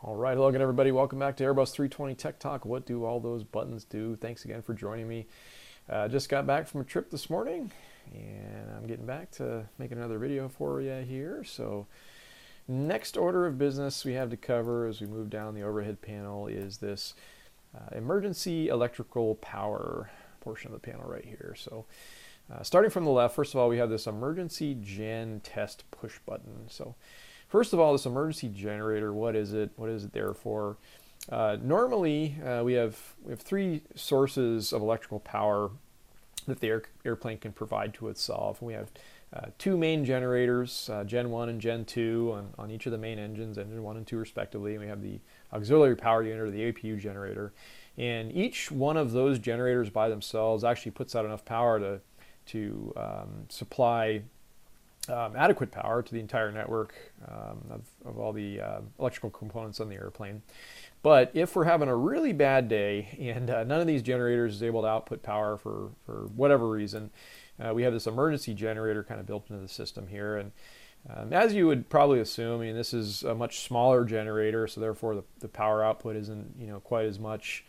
All right, hello again, everybody. Welcome back to Airbus 320 Tech Talk. What do all those buttons do? Thanks again for joining me. Just got back from a trip this morning, and I'm getting back to making another video for you here. So, next order of business we have to cover as we move down the overhead panel is this emergency electrical power portion of the panel right here. So, starting from the left, first of all, we have this emergency gen test push button. So, first of all, this emergency generator, what is it? What is it there for? Normally, we have three sources of electrical power that the airplane can provide to itself. We have two main generators, Gen 1 and Gen 2, on each of the main engines, Engine 1 and 2 respectively. And we have the auxiliary power unit, or the APU generator. And each one of those generators by themselves actually puts out enough power to supply adequate power to the entire network of all the electrical components on the airplane. But if we're having a really bad day and none of these generators is able to output power for whatever reason, we have this emergency generator kind of built into the system here. And as you would probably assume, I mean, this is a much smaller generator, so therefore the power output isn't quite as much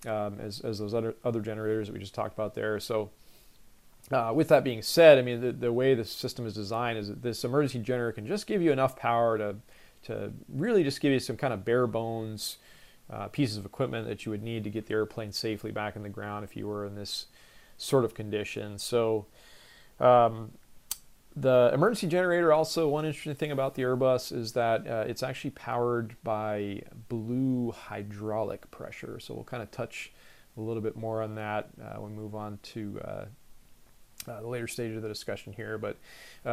as those other generators that we just talked about there. So with that being said, I mean, the way the system is designed is that this emergency generator can just give you enough power to really just give you some kind of bare bones pieces of equipment that you would need to get the airplane safely back in the ground if you were in this sort of condition. So the emergency generator, also one interesting thing about the Airbus is that it's actually powered by blue hydraulic pressure. So we'll kind of touch a little bit more on that when we move on to the later stage of the discussion here. But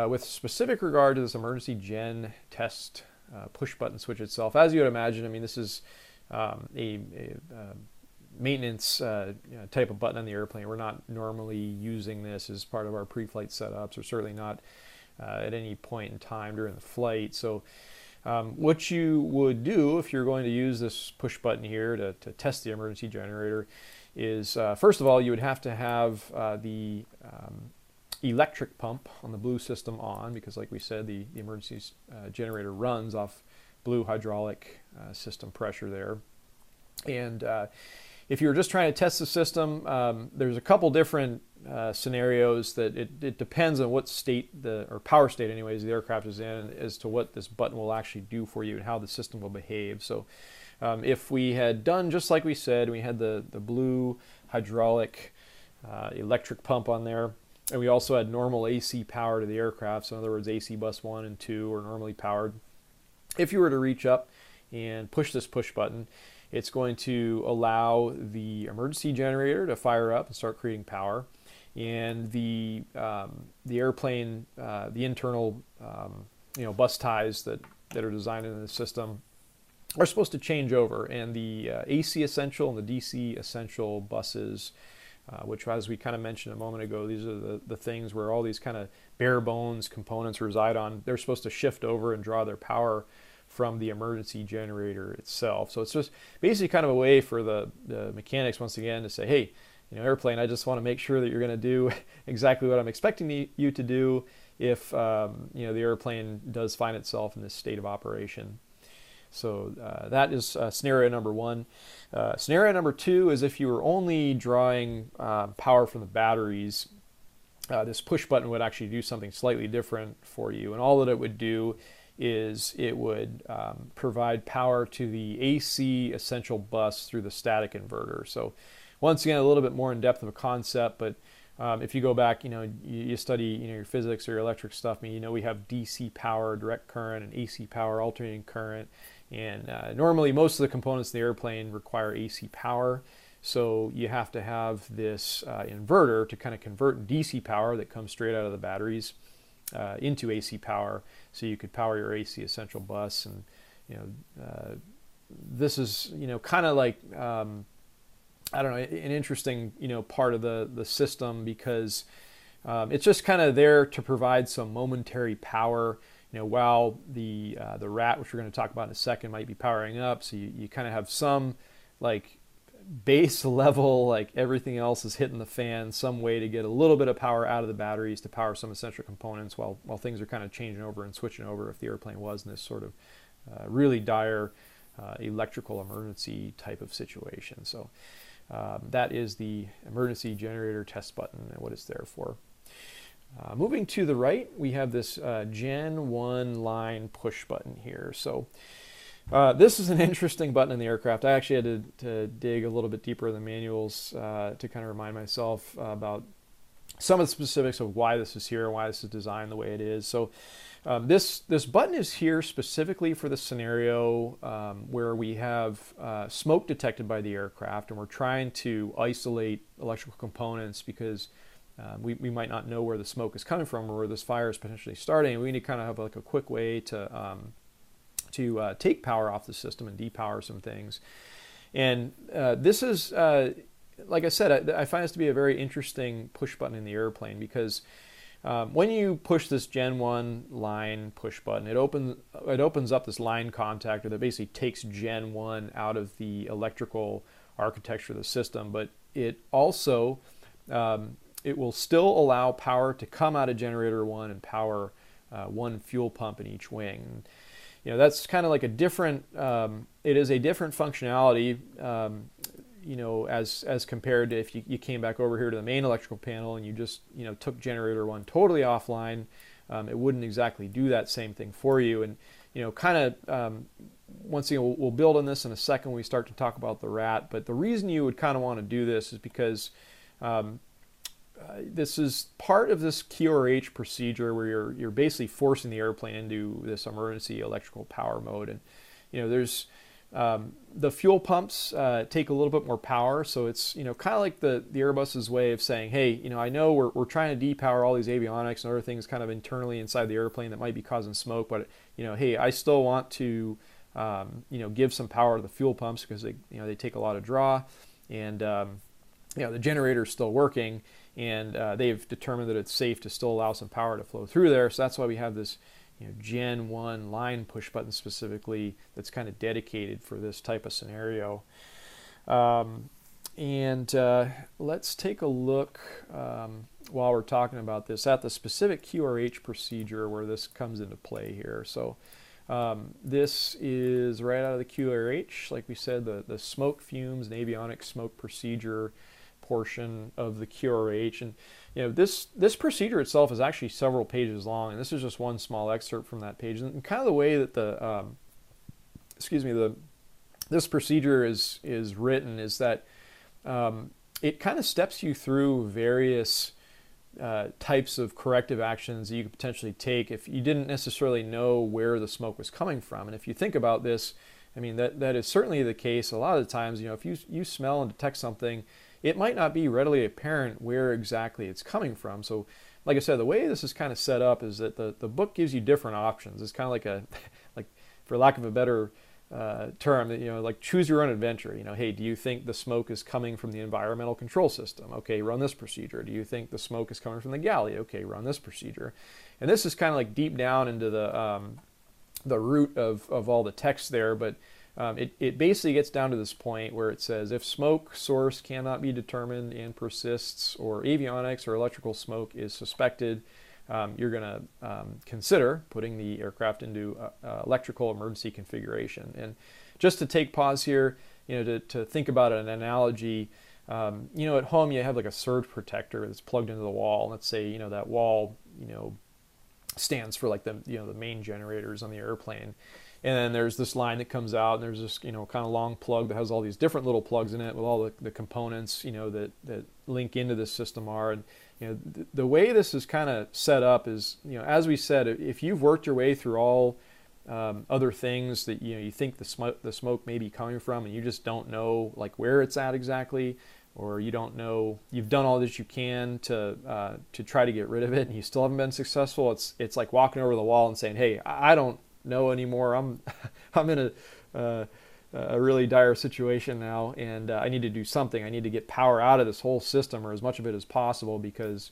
with specific regard to this emergency gen test push button switch itself, as you would imagine, I mean, this is a maintenance type of button on the airplane. We're not normally using this as part of our pre-flight setups, or certainly not at any point in time during the flight. So what you would do if you're going to use this push button here to test the emergency generator is, first of all, you would have to have the electric pump on the blue system on, because like we said, the emergency generator runs off blue hydraulic system pressure there. And if you're just trying to test the system, there's a couple different scenarios that it depends on what state or power state anyways the aircraft is in as to what this button will actually do for you and how the system will behave. So if we had done just like we said, we had the blue hydraulic electric pump on there, and we also had normal AC power to the aircraft. So in other words, AC bus 1 and 2 are normally powered. If you were to reach up and push this push button, it's going to allow the emergency generator to fire up and start creating power, and the airplane, the internal bus ties that are designed in the system are supposed to change over, and the AC essential and the DC essential buses, which, as we kind of mentioned a moment ago, these are the things where all these kind of bare bones components reside on. They're supposed to shift over and draw their power from the emergency generator itself. So it's just basically kind of a way for the mechanics, once again, to say, hey, airplane, I just want to make sure that you're going to do exactly what I'm expecting you to do if the airplane does find itself in this state of operation. So that is scenario number one. Scenario number two is if you were only drawing power from the batteries, this push button would actually do something slightly different for you. And all that it would do is it would provide power to the AC essential bus through the static inverter. So once again, a little bit more in depth of a concept, but if you go back, you study your physics or your electric stuff, I mean, we have DC power, direct current, and AC power, alternating current. And normally most of the components in the airplane require AC power. So you have to have this inverter to kind of convert DC power that comes straight out of the batteries into AC power, so you could power your AC essential bus. And this is kind of like I don't know, an interesting part of the system, because it's just kind of there to provide some momentary power while the rat, which we're going to talk about in a second, might be powering up. So you kind of have some like base level, like everything else is hitting the fan, some way to get a little bit of power out of the batteries to power some essential components while things are kind of changing over and switching over if the airplane was in this sort of really dire electrical emergency type of situation. So that is the emergency generator test button and what it's there for. Moving to the right, we have this Gen 1 line push button here. So this is an interesting button in the aircraft. I actually had to dig a little bit deeper in the manuals to kind of remind myself about some of the specifics of why this is here and why this is designed the way it is. So this button is here specifically for the scenario where we have smoke detected by the aircraft and we're trying to isolate electrical components because we might not know where the smoke is coming from or where this fire is potentially starting. We need to kind of have like a quick way to take power off the system and depower some things. And this is, like I said, I find this to be a very interesting push button in the airplane because when you push this Gen 1 line push button, it opens up this line contactor that basically takes Gen 1 out of the electrical architecture of the system, but it also it will still allow power to come out of generator 1 and power one fuel pump in each wing. You know, that's kind of like a different, it is a different functionality, you know, as compared to if you came back over here to the main electrical panel and you just, you know, took generator 1 totally offline. It wouldn't exactly do that same thing for you. And, you know, kind of, once again, we'll build on this in a second when we start to talk about the RAT, but the reason you would kind of want to do this is because this is part of this QRH procedure where you're basically forcing the airplane into this emergency electrical power mode. And, you know, there's the fuel pumps take a little bit more power, so it's, you know, kind of like the Airbus's way of saying, hey, you know, I know we're trying to depower all these avionics and other things kind of internally inside the airplane that might be causing smoke, but, you know, hey, I still want to, you know, give some power to the fuel pumps because they, you know, they take a lot of draw, and you know, the generator's still working, and they've determined that it's safe to still allow some power to flow through there. So that's why we have this, you know, Gen 1 line push button specifically that's kind of dedicated for this type of scenario. Let's take a look while we're talking about this at the specific QRH procedure where this comes into play here. So this is right out of the QRH, like we said, the smoke fumes and avionics smoke procedure portion of the QRH. And, you know, this procedure itself is actually several pages long, and this is just one small excerpt from that page. And kind of the way that this procedure is written is that it kind of steps you through various types of corrective actions that you could potentially take if you didn't necessarily know where the smoke was coming from. And if you think about this, I mean, that is certainly the case. A lot of the times, you know, if you smell and detect something, it might not be readily apparent where exactly it's coming from. So, like I said, the way this is kind of set up is that the book gives you different options. It's kind of like for lack of a better term, you know, like choose your own adventure. You know, hey, do you think the smoke is coming from the environmental control system? Okay, run this procedure. Do you think the smoke is coming from the galley? Okay, run this procedure. And this is kind of like deep down into the root of all the text there, but it basically gets down to this point where it says if smoke source cannot be determined and persists, or avionics or electrical smoke is suspected, you're going to consider putting the aircraft into electrical emergency configuration. And just to take pause here, you know, to think about an analogy, you know, at home you have like a surge protector that's plugged into the wall. Let's say, you know, that wall, you know, stands for like the, you know, the main generators on the airplane. And then there's this line that comes out, and there's this, you know, kind of long plug that has all these different little plugs in it with all the components, you know, that link into this system are. And, you know, the way this is kind of set up is, you know, as we said, if you've worked your way through all other things that, you know, you think the smoke may be coming from, and you just don't know like where it's at exactly, or you don't know, you've done all that you can to try to get rid of it, and you still haven't been successful. It's like walking over the wall and saying, hey, I don't know anymore. I'm in a really dire situation now, and I need to do something. I need to get power out of this whole system, or as much of it as possible, because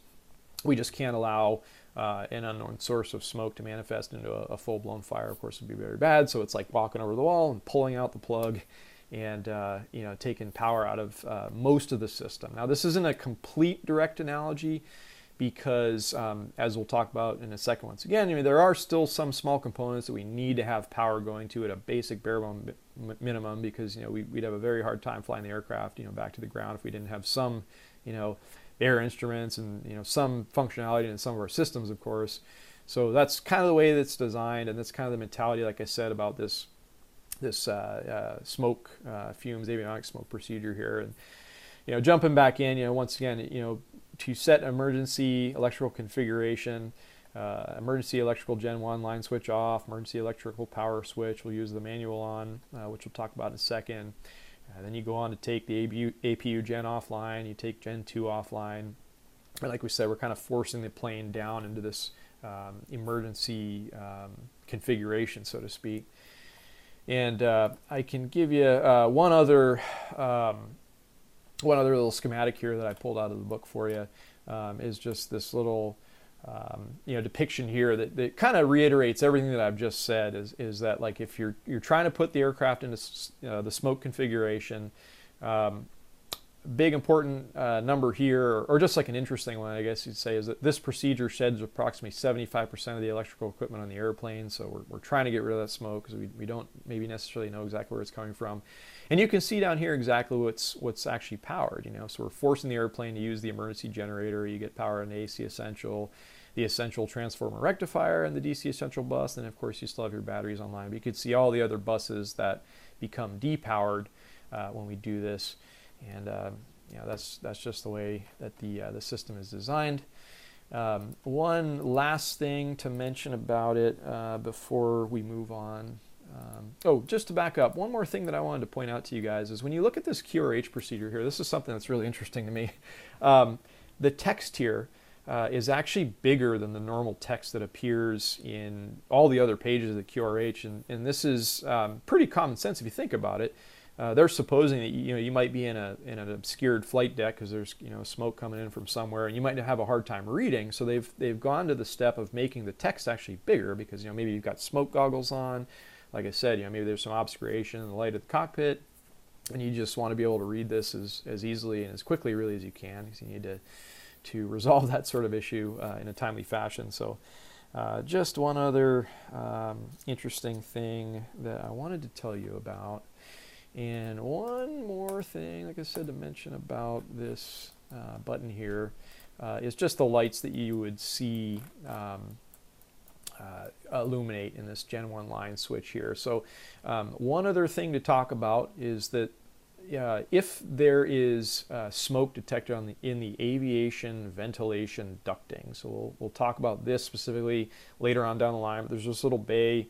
we just can't allow an unknown source of smoke to manifest into a full-blown fire. Of course, it would be very bad. So it's like walking over the wall and pulling out the plug, and you know, taking power out of most of the system. Now, this isn't a complete direct analogy, because as we'll talk about in a second, once again, I mean, there are still some small components that we need to have power going to at a basic bare bone minimum, because we'd have a very hard time flying the aircraft back to the ground if we didn't have some air instruments and some functionality in some of our systems, of course. So that's kind of the way that's designed, and that's kind of the mentality, like I said, about this smoke fumes avionics smoke procedure here. And jumping back in, once again, to set emergency electrical configuration, emergency electrical Gen 1 line switch off, emergency electrical power switch, we'll use the manual on, which we'll talk about in a second. Then you go on to take the APU Gen offline, you take Gen 2 offline. And like we said, we're kind of forcing the plane down into this emergency configuration, so to speak. And I can give you one other little schematic here that I pulled out of the book for you. Is just this little depiction here that kind of reiterates everything that I've just said. Is that, like, if you're trying to put the aircraft into the smoke configuration, big important number here, or just like an interesting one, I guess you'd say, is that this procedure sheds approximately 75% of the electrical equipment on the airplane. So we're trying to get rid of that smoke because we don't maybe necessarily know exactly where it's coming from. And you can see down here exactly what's actually powered. So we're forcing the airplane to use the emergency generator. You get power in the AC essential, the essential transformer rectifier, and the DC essential bus. And of course, you still have your batteries online. But you can see all the other buses that become depowered when we do this. And that's just the way that the system is designed. One last thing to mention about it before we move on. Just to back up, one more thing that I wanted to point out to you guys is when you look at this QRH procedure here, this is something that's really interesting to me. The text here is actually bigger than the normal text that appears in all the other pages of the QRH, and this is pretty common sense if you think about it. They're supposing that you might be in an obscured flight deck because there's smoke coming in from somewhere, and you might have a hard time reading. So they've gone to the step of making the text actually bigger because maybe you've got smoke goggles on. Like I said, maybe there's some obscuration in the light of the cockpit, and you just want to be able to read this as easily and as quickly really as you can, because you need to resolve that sort of issue in a timely fashion. So just one other interesting thing that I wanted to tell you about. And one more thing, like I said, to mention about this button here is just the lights that you would see illuminate in this Gen 1 line switch here. So one other thing to talk about is that if there is smoke detected in the aviation ventilation ducting, so we'll talk about this specifically later on down the line, but there's this little bay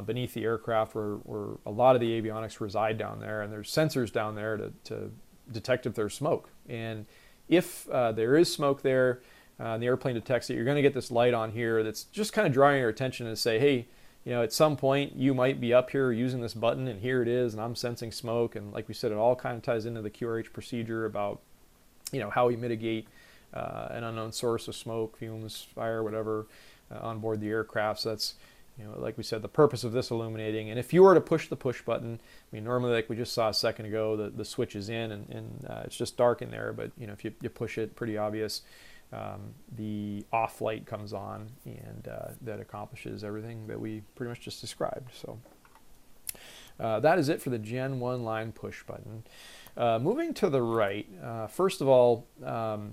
beneath the aircraft where a lot of the avionics reside down there, and there's sensors down there to detect if there's smoke. And if there is smoke there, and the airplane detects it, you're going to get this light on here that's just kind of drawing your attention to say, hey, at some point you might be up here using this button, and here it is, and I'm sensing smoke. And like we said, it all kind of ties into the QRH procedure about how we mitigate an unknown source of smoke, fumes, fire, whatever, on board the aircraft. So that's like we said, the purpose of this illuminating. And if you were to push the push button, I mean, normally, like we just saw a second ago, the switch is in, and it's just dark in there. But if you push it, pretty obvious, the off light comes on, and that accomplishes everything that we pretty much just described. So that is it for the Gen 1 line push button. Moving to the right, first of all, the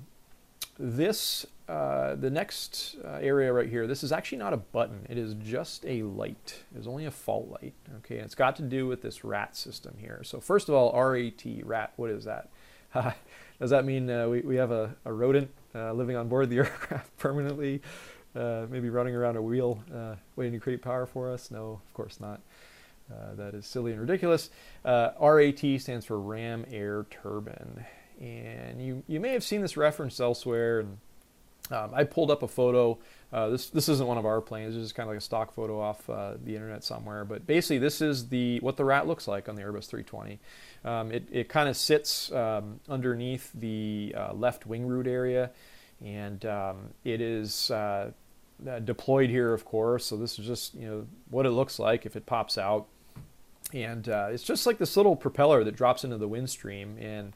next area right here, this is actually not a button. It is just a light. It's only a fault light. Okay, and it's got to do with this RAT system here. So first of all, RAT, what is that? Does that mean we have a rodent living on board the aircraft permanently, maybe running around a wheel waiting to create power for us? No, of course not. That is silly and ridiculous. RAT stands for ram air turbine. And you may have seen this referenced elsewhere. And I pulled up a photo. This isn't one of our planes. This is kind of like a stock photo off the internet somewhere. But basically, this is what the RAT looks like on the Airbus 320. It kind of sits underneath the left wing root area, and it is deployed here, of course. So this is just what it looks like if it pops out, and it's just like this little propeller that drops into the wind stream. And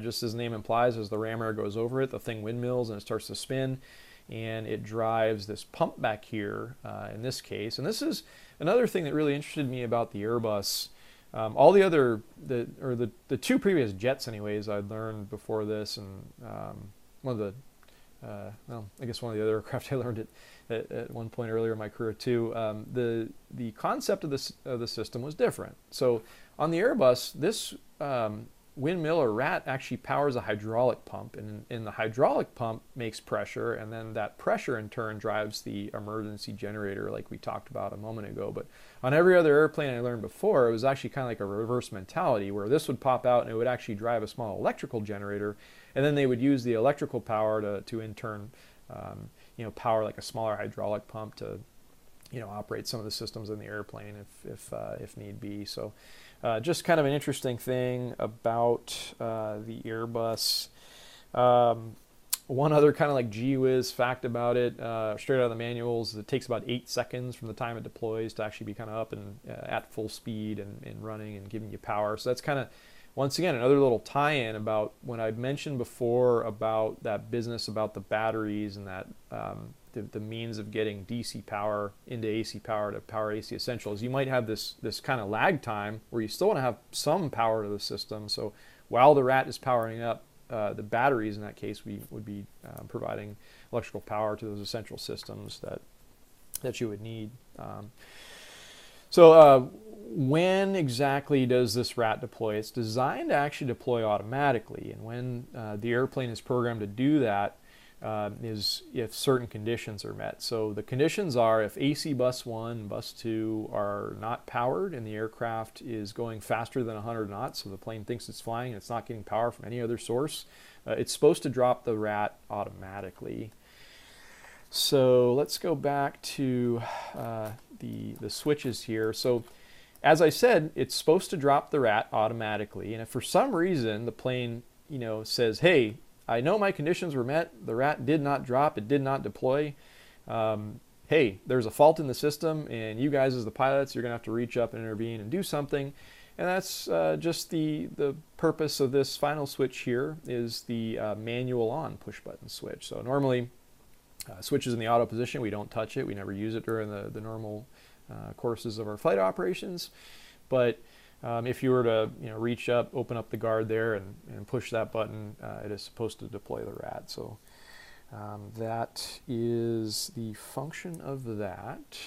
just as the name implies, as the ram air goes over it, the thing windmills and it starts to spin, and it drives this pump back here in this case. And this is another thing that really interested me about the Airbus. All the other, the two previous jets anyways, I'd learned before this, and one of the, well, I guess one of the other aircraft I learned it at one point earlier in my career too. The concept of the system was different. So on the Airbus, this windmill or rat actually powers a hydraulic pump, and the hydraulic pump makes pressure, and then that pressure in turn drives the emergency generator like we talked about a moment ago. But on every other airplane I learned before, it was actually kind of like a reverse mentality, where this would pop out and it would actually drive a small electrical generator, and then they would use the electrical power to in turn power like a smaller hydraulic pump to operate some of the systems in the airplane if need be. So just kind of an interesting thing about the Airbus. One other kind of like gee whiz fact about it, straight out of the manuals, it takes about 8 seconds from the time it deploys to actually be kind of up and at full speed and running and giving you power. So that's kind of, once again, another little tie-in about when I mentioned before about that business about the batteries and that the means of getting DC power into AC power to power AC essentials. You might have this kind of lag time where you still want to have some power to the system. So while the rat is powering up, the batteries in that case would be providing electrical power to those essential systems that you would need. So when exactly does this rat deploy? It's designed to actually deploy automatically, and when the airplane is programmed to do that is if certain conditions are met. So the conditions are if AC bus 1 and bus 2 are not powered and the aircraft is going faster than 100 knots, so the plane thinks it's flying and it's not getting power from any other source, it's supposed to drop the rat automatically. So let's go back to the switches here. So as I said, it's supposed to drop the rat automatically, and if for some reason the plane says, hey, I know my conditions were met, the rat did not drop, it did not deploy, hey, there's a fault in the system, and you guys as the pilots, you're going to have to reach up and intervene and do something. And that's just the purpose of this final switch here is the manual on push button switch. So normally switches in the auto position, we don't touch it, we never use it during the normal courses of our flight operations. But if you were to reach up, open up the guard there and push that button, it is supposed to deploy the rat. So that is the function of that.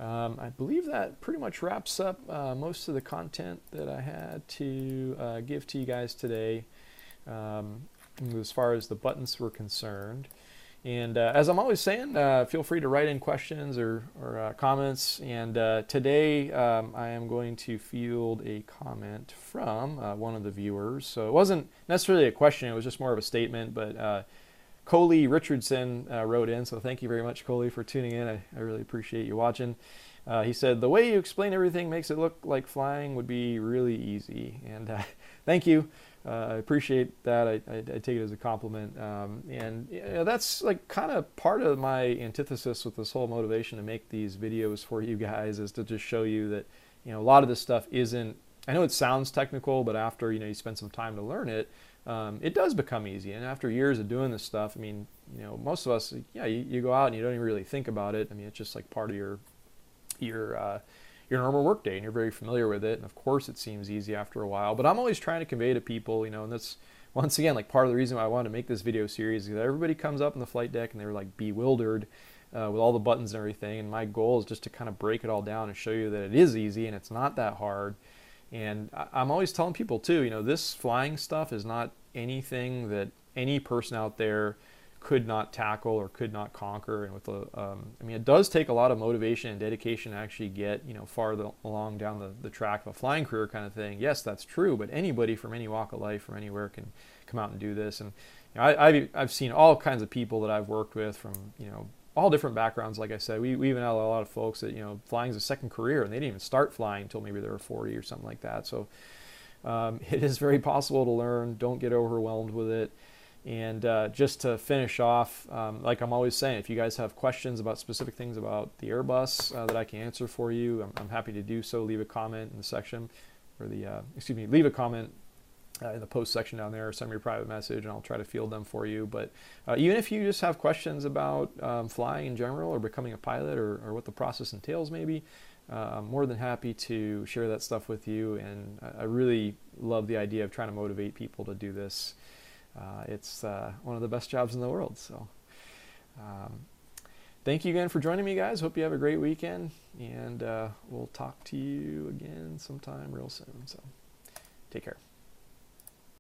I believe that pretty much wraps up most of the content that I had to give to you guys today as far as the buttons were concerned. And as I'm always saying, feel free to write in questions or comments. And today I am going to field a comment from one of the viewers. So it wasn't necessarily a question, it was just more of a statement. But Coley Richardson wrote in, so thank you very much, Coley, for tuning in. I really appreciate you watching. He said, the way you explain everything makes it look like flying would be really easy. And thank you. I appreciate that. I take it as a compliment. And that's like kind of part of my antithesis with this whole motivation to make these videos for you guys, is to just show you that a lot of this stuff isn't, I know it sounds technical, but after you spend some time to learn it, it does become easy. And after years of doing this stuff, I mean, most of us, you go out and you don't even really think about it. I mean, it's just like part of your normal work day, and you're very familiar with it, and of course it seems easy after a while. But I'm always trying to convey to people, and that's once again like part of the reason why I wanted to make this video series, is that everybody comes up in the flight deck and they're like bewildered with all the buttons and everything, and my goal is just to kind of break it all down and show you that it is easy and it's not that hard. And I'm always telling people too, this flying stuff is not anything that any person out there could not tackle or could not conquer. And with I mean, it does take a lot of motivation and dedication to actually get far along down the track of a flying career kind of thing. Yes, that's true, but anybody from any walk of life, from anywhere, can come out and do this. And I've seen all kinds of people that I've worked with from all different backgrounds. Like I said, we even had a lot of folks that flying is a second career, and they didn't even start flying until maybe they were 40 or something like that. So it is very possible to learn. Don't get overwhelmed with it. And just to finish off, like I'm always saying, if you guys have questions about specific things about the Airbus that I can answer for you, I'm happy to do so. Leave a comment in the section, or leave a comment in the post section down there, or send me a private message and I'll try to field them for you. But even if you just have questions about flying in general or becoming a pilot, or what the process entails maybe, I'm more than happy to share that stuff with you. And I really love the idea of trying to motivate people to do this. It's one of the best jobs in the world. So thank you again for joining me, guys. Hope you have a great weekend, and we'll talk to you again sometime real soon. So take care.